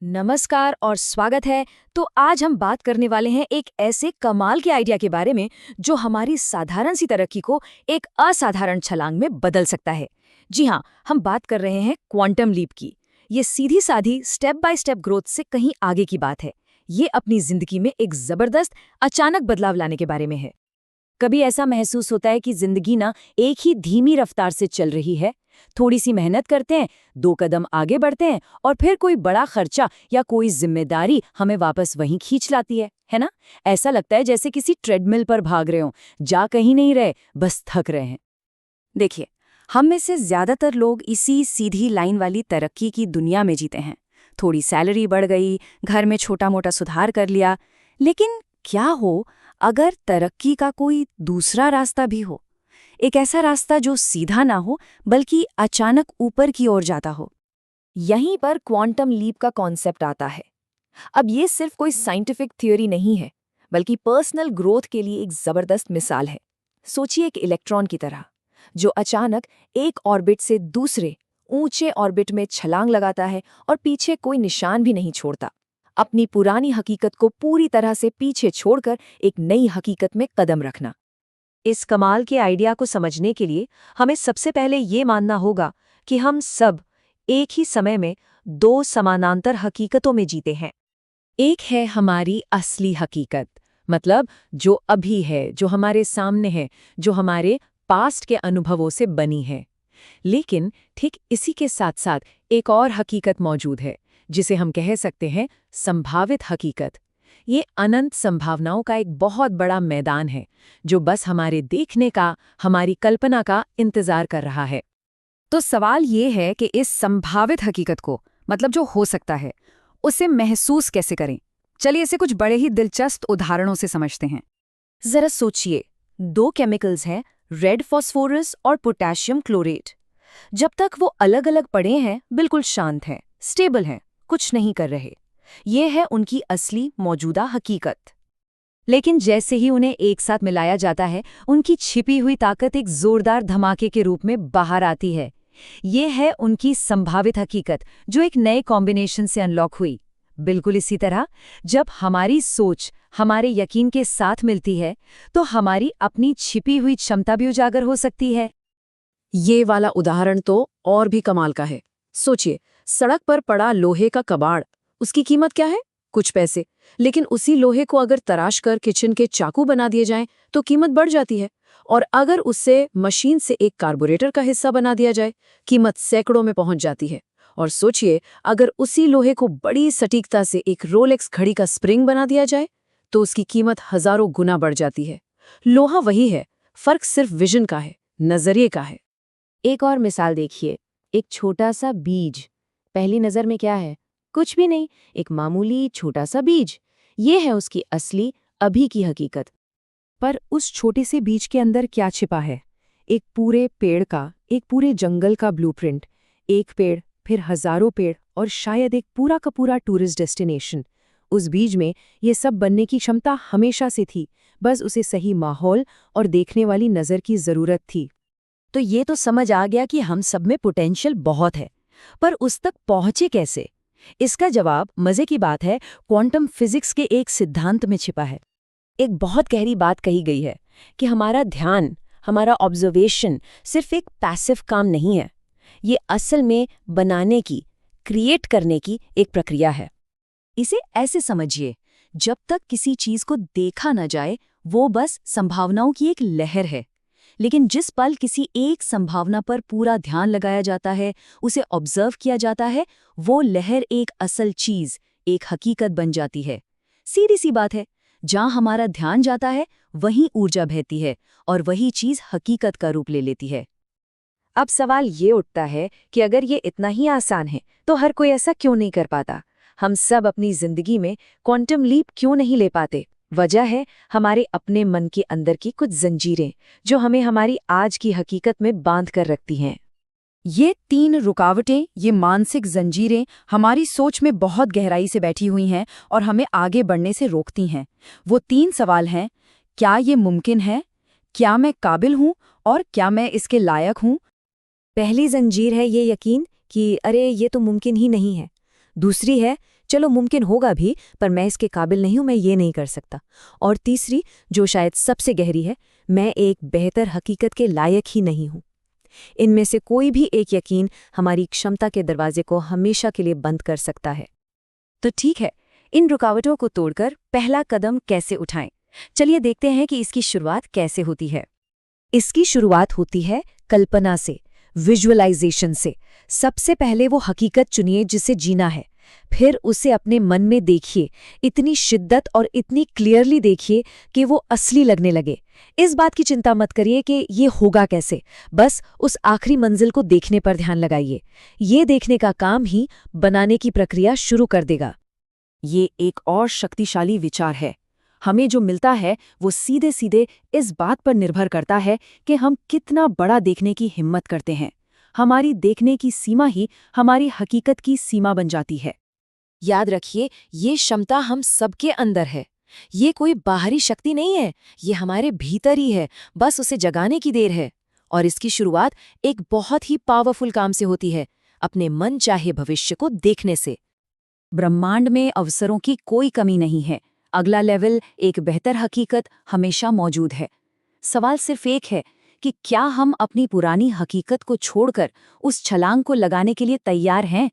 नमस्कार और स्वागत है। तो आज हम बात करने वाले हैं एक ऐसे कमाल के आइडिया के बारे में जो हमारी साधारण सी तरक्की को एक असाधारण छलांग में बदल सकता है। जी हाँ, हम बात कर रहे हैं क्वांटम लीप की। ये सीधी साधी स्टेप बाय स्टेप ग्रोथ से कहीं आगे की बात है। ये अपनी जिंदगी में एक जबरदस्त अचानक बदलाव लाने के बारे में है। कभी ऐसा महसूस होता है कि जिंदगी ना एक ही धीमी रफ्तार से चल रही है। थोड़ी सी मेहनत करते हैं, 2 कदम आगे बढ़ते हैं और फिर कोई बड़ा खर्चा या कोई जिम्मेदारी हमें वापस वहीं खींच लाती है ना? ऐसा लगता है जैसे किसी ट्रेडमिल पर भाग रहे हों, जा कहीं नहीं रहे, बस थक रहे हैं। देखिए, हम में से ज्यादातर लोग इसी सीधी लाइन वाली तरक्की की दुनिया में जीते हैं। थोड़ी सैलरी बढ़ गई, घर में छोटा मोटा सुधार कर लिया। लेकिन क्या हो अगर तरक्की का कोई दूसरा रास्ता भी हो? एक ऐसा रास्ता जो सीधा ना हो बल्कि अचानक ऊपर की ओर जाता हो। यहीं पर क्वांटम लीप का कॉन्सेप्ट आता है। अब ये सिर्फ कोई साइंटिफिक थ्योरी नहीं है, बल्कि पर्सनल ग्रोथ के लिए एक जबरदस्त मिसाल है। सोचिए एक इलेक्ट्रॉन की तरह, जो अचानक एक ऑर्बिट से दूसरे ऊंचे ऑर्बिट में छलांग लगाता है और पीछे कोई निशान भी नहीं छोड़ता। अपनी पुरानी हकीकत को पूरी तरह से पीछे छोड़कर एक नई हकीकत में कदम रखना। इस कमाल के आइडिया को समझने के लिए हमें सबसे पहले ये मानना होगा कि हम सब एक ही समय में 2 समानांतर हकीकतों में जीते हैं। एक है हमारी असली हकीकत, मतलब जो अभी है, जो हमारे सामने है, जो हमारे पास्ट के अनुभवों से बनी है। लेकिन ठीक इसी के साथ साथ एक और हकीकत मौजूद है, जिसे हम कह सकते हैं संभावित हकीकत। ये अनंत संभावनाओं का एक बहुत बड़ा मैदान है, जो बस हमारे देखने का, हमारी कल्पना का इंतजार कर रहा है। तो सवाल ये है कि इस संभावित हकीकत को, मतलब जो हो सकता है, उसे महसूस कैसे करें? चलिए इसे कुछ बड़े ही दिलचस्प उदाहरणों से समझते हैं। जरा सोचिए, 2 केमिकल्स हैं, रेड फॉस्फोरस और पोटेशियम क्लोरेट। जब तक वो अलग अलग पड़े हैं, बिल्कुल शांत हैं, स्टेबल हैं, कुछ नहीं कर रहे। ये है उनकी असली मौजूदा हकीकत। लेकिन जैसे ही उन्हें एक साथ मिलाया जाता है, उनकी छिपी हुई ताकत एक जोरदार धमाके के रूप में बाहर आती है। ये है उनकी संभावित हकीकत, जो एक नए कॉम्बिनेशन से अनलॉक हुई। बिल्कुल इसी तरह जब हमारी सोच हमारे यकीन के साथ मिलती है, तो हमारी अपनी छिपी हुई क्षमता भी उजागर हो सकती है। ये वाला उदाहरण तो और भी कमाल का है। सोचिए, सड़क पर पड़ा लोहे का कबाड़, उसकी कीमत क्या है? कुछ पैसे। लेकिन उसी लोहे को अगर तराश कर किचन के चाकू बना दिए जाएं, तो कीमत बढ़ जाती है। और अगर उससे मशीन से एक कार्बोरेटर का हिस्सा बना दिया जाए, कीमत सैकड़ों में पहुंच जाती है। और सोचिए, अगर उसी लोहे को बड़ी सटीकता से एक रोलेक्स घड़ी का स्प्रिंग बना दिया जाए, तो उसकी कीमत हजारों गुना बढ़ जाती है। लोहा वही है, फर्क सिर्फ विजन का है, नजरिए का है। एक और मिसाल देखिए, एक छोटा सा बीज। पहली नज़र में क्या है? कुछ भी नहीं, एक मामूली छोटा सा बीज। ये है उसकी असली अभी की हकीकत। पर उस छोटे से बीज के अंदर क्या छिपा है? एक पूरे पेड़ का, एक पूरे जंगल का ब्लूप्रिंट। एक पेड़, फिर हजारों पेड़ और शायद एक पूरा का पूरा टूरिस्ट डेस्टिनेशन। उस बीज में ये सब बनने की क्षमता हमेशा से थी, बस उसे सही माहौल और देखने वाली नज़र की ज़रूरत थी। तो ये तो समझ आ गया कि हम सब में पोटेंशियल बहुत है, पर उस तक पहुंचे कैसे? इसका जवाब, मजे की बात है, क्वांटम फिजिक्स के एक सिद्धांत में छिपा है। एक बहुत गहरी बात कही गई है कि हमारा ध्यान, हमारा ऑब्जर्वेशन सिर्फ एक पैसिव काम नहीं है। ये असल में बनाने की, क्रिएट करने की एक प्रक्रिया है। इसे ऐसे समझिए, जब तक किसी चीज को देखा न जाए, वो बस संभावनाओं की एक लहर है। लेकिन जिस पल किसी एक संभावना पर पूरा ध्यान लगाया जाता है, उसे ऑब्जर्व किया जाता है, वो लहर एक असल चीज, एक हकीकत बन जाती है। सीधी सी बात है, जहां हमारा ध्यान जाता है, वहीं ऊर्जा बहती है और वही चीज हकीकत का रूप ले लेती है। अब सवाल ये उठता है कि अगर ये इतना ही आसान है, तो हर कोई ऐसा क्यों नहीं कर पाता? हम सब अपनी जिंदगी में क्वांटम लीप क्यों नहीं ले पाते? वजह है हमारे अपने मन के अंदर की कुछ जंजीरें, जो हमें हमारी आज की हकीकत में बांध कर रखती हैं। ये 3 रुकावटें, ये मानसिक जंजीरें हमारी सोच में बहुत गहराई से बैठी हुई हैं और हमें आगे बढ़ने से रोकती हैं। वो 3 सवाल हैं: क्या ये मुमकिन है? क्या मैं काबिल हूँ? और क्या मैं इसके लायक हूँ? पहली जंजीर है ये यकीन कि अरे ये तो मुमकिन ही नहीं है। दूसरी है चलो मुमकिन होगा भी, पर मैं इसके काबिल नहीं हूं, मैं ये नहीं कर सकता। और तीसरी, जो शायद सबसे गहरी है, मैं एक बेहतर हकीकत के लायक ही नहीं हूं। इनमें से कोई भी एक यकीन हमारी क्षमता के दरवाजे को हमेशा के लिए बंद कर सकता है। तो ठीक है, इन रुकावटों को तोड़कर पहला कदम कैसे उठाएं? चलिए देखते हैं कि इसकी शुरुआत कैसे होती है। इसकी शुरुआत होती है कल्पना से, विजुअलाइजेशन से। सबसे पहले वो हकीकत चुनिए जिसे जीना है, फिर उसे अपने मन में देखिए, इतनी शिद्दत और इतनी क्लियरली देखिए कि वो असली लगने लगे। इस बात की चिंता मत करिए कि ये होगा कैसे, बस उस आखिरी मंजिल को देखने पर ध्यान लगाइए। ये देखने का काम ही बनाने की प्रक्रिया शुरू कर देगा। ये एक और शक्तिशाली विचार है। हमें जो मिलता है वो सीधे सीधे इस बात पर निर्भर करता है कि हम कितना बड़ा देखने की हिम्मत करते हैं। हमारी देखने की सीमा ही हमारी हकीकत की सीमा बन जाती है। याद रखिए, ये क्षमता हम सबके अंदर है। ये कोई बाहरी शक्ति नहीं है, ये हमारे भीतर ही है, बस उसे जगाने की देर है। और इसकी शुरुआत एक बहुत ही पावरफुल काम से होती है, अपने मन चाहे भविष्य को देखने से। ब्रह्मांड में अवसरों की कोई कमी नहीं है। अगला लेवल, एक बेहतर हकीकत, हमेशा मौजूद है। सवाल सिर्फ एक है कि क्या हम अपनी पुरानी हकीकत को छोड़कर उस छलांग को लगाने के लिए तैयार हैं?